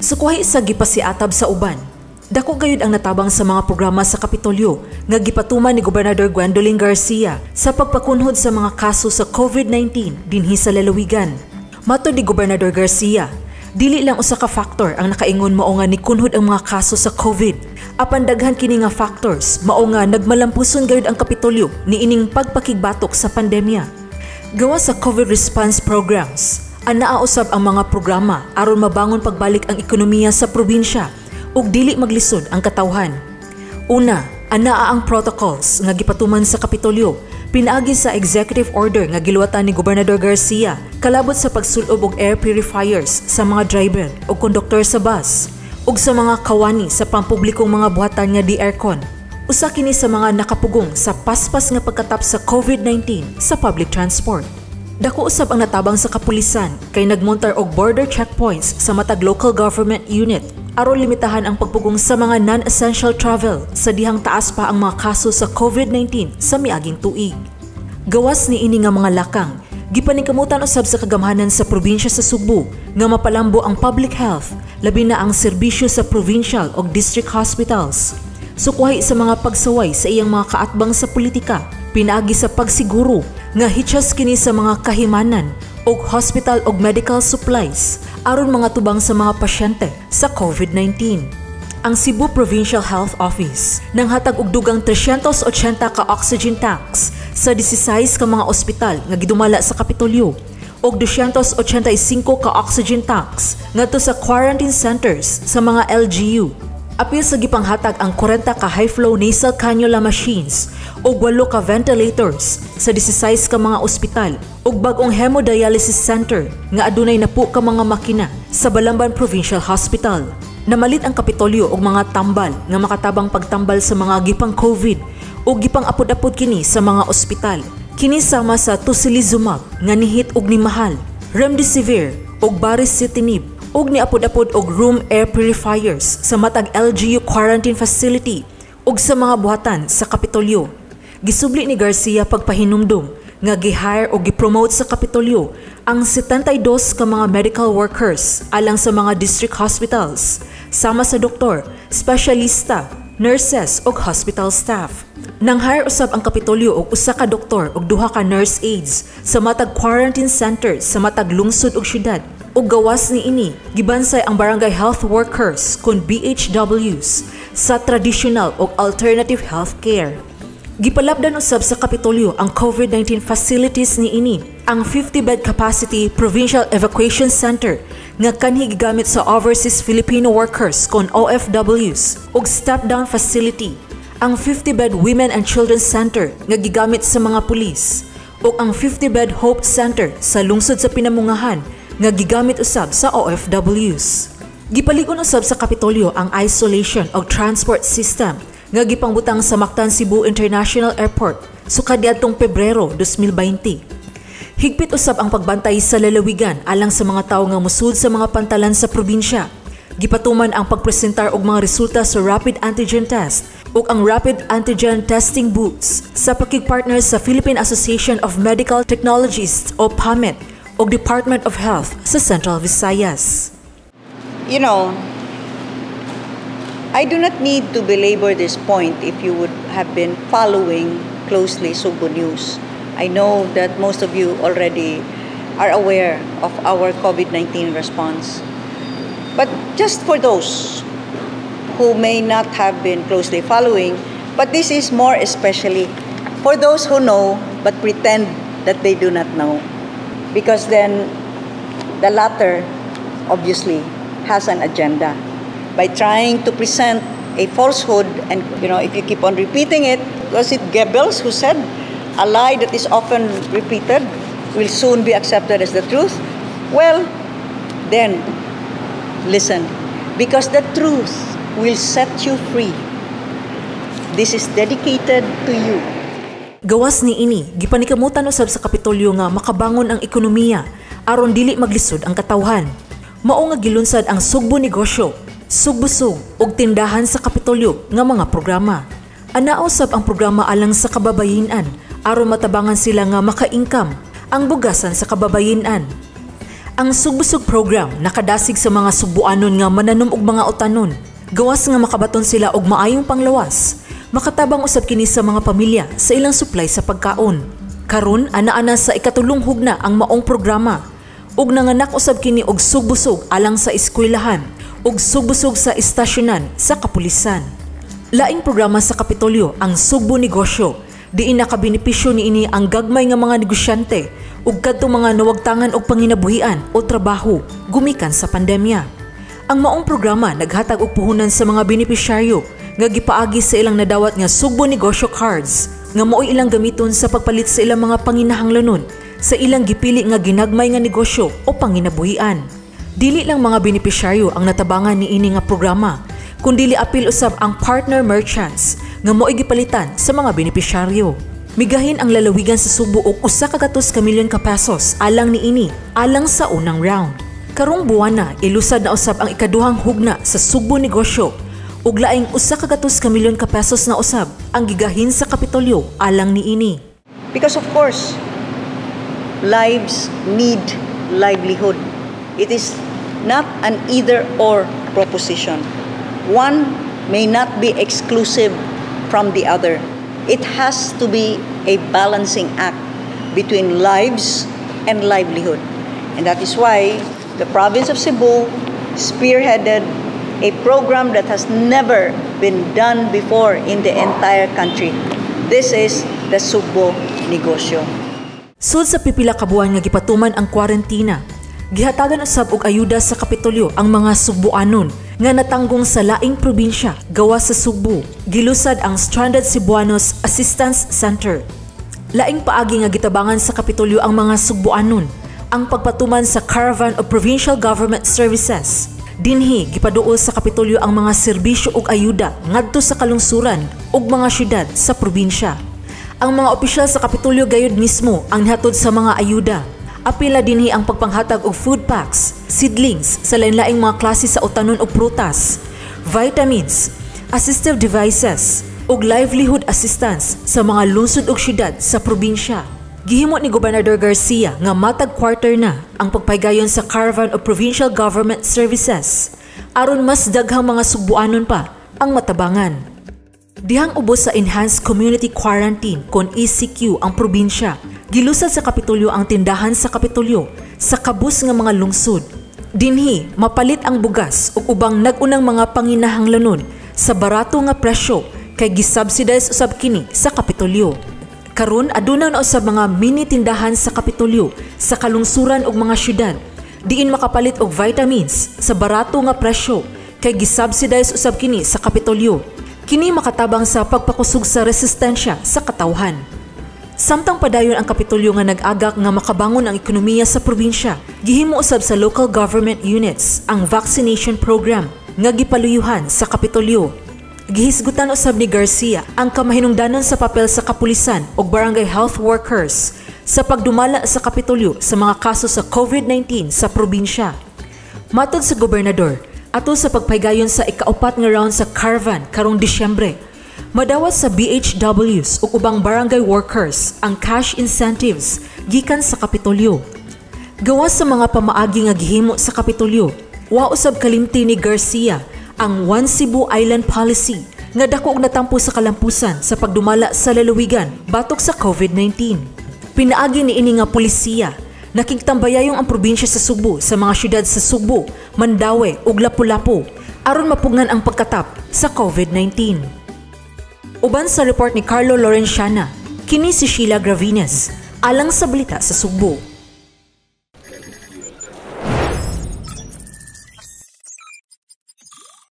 Sukuhay sa gipasiatab sa uban. Dako gayud ang natabang sa mga programa sa Kapitolyo nga gipatuman ni Gobernador Gwendolyn Garcia sa pagpakunhod sa mga kaso sa COVID-19 dinhi sa lalawigan. Matod ni Gobernador Garcia, dili lang usa ka factor ang nakaingon mao nga nikunhod ang mga kaso sa COVID. Apan daghan kini nga factors mao nga nagmalampuson gayud ang Kapitolyo niining pagpakigbatok sa pandemya. Gawa sa COVID response programs, anaa usab ang mga programa aron mabangon pagbalik ang ekonomiya sa probinsya ug dili maglisod ang katawhan. Una, anaa ang protocols nga gipatuman sa Kapitolyo pinaagi sa executive order nga giluwatan ni Gobernador Garcia kalabot sa pagsulob og air purifiers sa mga driver o konduktor sa bus ug sa mga kawani sa pampublikong mga buhatan nga di-aircon. Usa kini sa mga nakapugong sa paspas nga pagkatap sa COVID-19 sa public transport. Dako usab ang natabang sa kapulisan kay nagmontar og border checkpoints sa matag local government unit aron limitahan ang pagpugong sa mga non-essential travel sa dihang taas pa ang mga kaso sa COVID-19 sa miaging tuig. Gawas ni ini nga mga lakang, gipaningkamutan usab sa kagamhanan sa probinsya sa Sugbo nga mapalambo ang public health, labi na ang serbisyo sa provincial o district hospitals. Sukuhay sa mga pagsaway sa iyang mga kaatbang sa politika, pinaagi sa pagsiguro nga hitchas kini sa mga kahimanan og hospital og medical supplies aron mga tubang sa mga pasyente sa COVID-19. Ang Cebu Provincial Health Office nanghatag og dugang 380 ka oxygen tanks sa 16 ka mga ospital nga gidumala sa Kapitolyo og 285 ka oxygen tanks ngadto sa quarantine centers sa mga LGU. Apil sa gipanghatag ang 40 ka high-flow nasal cannula machines o 8 ka ventilators sa 16 ka mga ospital ug bag-ong hemodialysis center nga adunay napo ka mga makina sa Balamban Provincial Hospital. Namalit ang Kapitolyo og mga tambal nga makatabang pagtambal sa mga gipang COVID o gipang apod-apod kini sa mga ospital. Kini sama sa tocilizumab nga nihit og ni mahal, remdesivir og baricitinib ug ni apod-apod og room air purifiers sa matag LGU quarantine facility ug sa mga buhatan sa Kapitolyo. Gisubli ni Garcia pagpahinumdum nga gi-hire o gi-promote sa Kapitolyo ang 72 ka mga medical workers alang sa mga district hospitals, sama sa doktor, espesyalista, nurses ug hospital staff. Nang-hire usab ang Kapitolyo og usa ka doktor ug 2 ka nurse aides sa matag quarantine centers sa matag lungsod ug syudad. Ug gawas ni ini, gibansay ang barangay health workers kun BHWs sa traditional ug alternative health care. Gipalabdan usab sa Kapitolyo ang COVID-19 facilities ni ini, ang 50-bed capacity Provincial Evacuation Center nga kanhi gigamit sa overseas Filipino workers kon OFWs ug step-down facility, ang 50-bed Women and Children Center nga gigamit sa mga pulis ug ang 50-bed Hope Center sa lungsod sa Pinamungahan nga gigamit usab sa OFWs. Gipalig-on usab sa Kapitolyo ang isolation ug transport system nga gipangbutang sa Mactan Cebu International Airport sukad niadtong Pebrero 2020. Higpit usab ang pagbantay sa lalawigan alang sa mga tawo nga musud sa mga pantalan sa probinsya. Gipatuman ang pagpresentar og mga resulta sa rapid antigen test ug ang rapid antigen testing booths sa pakigpartner sa Philippine Association of Medical Technologists o PAMET ug Department of Health sa Central Visayas. You know, I do not need to belabor this point if you would have been following closely Sugbo News. I know that most of you already are aware of our COVID-19 response. But just for those who may not have been closely following, but this is more especially for those who know but pretend that they do not know. Because then the latter obviously has an agenda. By trying to present a falsehood, and if you keep on repeating it, was it Goebbels who said, a lie that is often repeated will soon be accepted as the truth? Well, then, listen, because the truth will set you free. This is dedicated to you. Gawas ni ini, gipanikamutan usab sa Kapitolyo nga makabangon ang ekonomiya aron dili maglisod ang katawhan. Mao nga gilunsad ang Sugbo Negosyo, Sugbusog ug tindahan sa Kapitolyo nga mga programa. Anaa usab ang programa alang sa kababayen-an aron matabangan sila nga maka-income ang bugasan sa kababayen-an. Ang Sugbusog program nakadasig sa mga Subuanon nga mananom og mga utanon. Gawas nga makabaton sila og maayong panglawas. Makatabang usab kini sa mga pamilya sa ilang supply sa pagkaon. Karon ana-ana sa ikatulong hugna ang maong programa. Ug nanganak usab kini og sugbusog alang sa eskwelahan ug sugbusog sa istasyonan sa kapulisan. Laing programa sa Kapitolyo ang Sugbo Negosyo. Diin nakabenepisyo niini ang gagmay nga mga negosyante ug kadtong mga nawagtangan og panginabuhian o trabaho gumikan sa pandemya. Ang maong programa naghatag og puhunan sa mga benepisyaryo nga gipaagi sa ilang nadawat nga Sugbo Negosyo cards nga mao'y ilang gamiton sa pagpalit sa ilang mga panginahanglanon sa ilang gipili nga ginagmay nga negosyo o panginabuhian. Dili lang mga benepisyaryo ang natabangan niini nga programa, kundi apil usab ang partner merchants nga mo'y gipalitan sa mga benepisyaryo. Migahin ang lalawigan sa Subo og 100 milyon ka pesos alang niini alang sa unang round. Karong buwana ilusad na usab ang ikaduhang hugna sa Sugbo Negosyo ug laing 100 milyon ka pesos na usab ang gigahin sa Kapitolyo alang niini. Because of course, lives need livelihood. It is not an either-or proposition. One may not be exclusive from the other. It has to be a balancing act between lives and livelihood. And that is why the province of Cebu spearheaded a program that has never been done before in the entire country. This is the Sugbo Negosyo. Sud sa pipila ka buwan nga gipatuman ang kwarentina, gihatagan usab og ayuda sa Kapitolyo ang mga Sugboanon nga natanggong sa laing probinsya gawas sa Sugbo. Gilusad ang Stranded Cebuanos Assistance Center. Laing paagi nga gitabangan sa Kapitolyo ang mga Sugboanon ang pagpatuman sa Caravan of Provincial Government Services. Dinhi gipaduol sa Kapitolyo ang mga serbisyo ug ayuda ngadto sa kalungsuran ug mga syudad sa probinsya. Ang mga opisyal sa Kapitolyo gayud mismo ang nihatod sa mga ayuda. Apila dinhi ang pagpanghatag og food packs, seedlings sa lain-laing mga klase sa utanon ug prutas, vitamins, assistive devices ug livelihood assistance sa mga lungsod ug syudad sa probinsya. Gihimo ni Gobernador Garcia nga matag quarter na ang pagpaygayon sa Caravan of Provincial Government Services aron mas daghang mga Sugboanon pa ang matabangan. Dihang ubos sa Enhanced Community Quarantine kon ECQ ang probinsya, gilusad sa Kapitolyo ang tindahan sa Kapitolyo sa kabus nga mga lungsod. Dinhi mapalit ang bugas ug ubang nag-unang mga panginahanglanon sa barato nga presyo kay gisubsidize usab kini sa Kapitolyo. Karon aduna na usab mga mini tindahan sa Kapitolyo sa kalungsuran ug mga syudad diin makapalit og vitamins sa barato nga presyo kay gisubsidize usab kini sa Kapitolyo. Kini makatabang sa pagpakusog sa resistensya sa katawhan. Samtang padayon ang Kapitolyo nga nag-agak nga makabangon ang ekonomiya sa probinsya, gihimo usab sa local government units ang vaccination program nga gipaluyuhan sa Kapitolyo. Gihisgutan usab ni Garcia ang kamahinungdanon sa papel sa kapulisan o barangay health workers sa pagdumala sa Kapitolyo sa mga kaso sa COVID-19 sa probinsya. Matod sa gobernador, ato sa pagpaygayon sa ikaapat nga round sa Caravan karong Disyembre, madawat sa BHWs ug ubang barangay workers ang cash incentives gikan sa Kapitolyo. Gawas sa mga pamaagi nga gihimo sa Kapitolyo, wa usab kalimti ni Garcia ang One Cebu Island Policy nga dako og natampo sa kalampusan sa pagdumala sa lalawigan batok sa COVID-19. Pinaagi niini nga pulisiya nakigtambayayong ang probinsya sa Subo sa mga syudad sa Subo, Mandaue ug Lapu-Lapu aron mapugnan ang pagkatap sa COVID-19. Uban sa report ni Carlo Lorenciana, kini si Sheila Gravines alang sa balita sa Subo.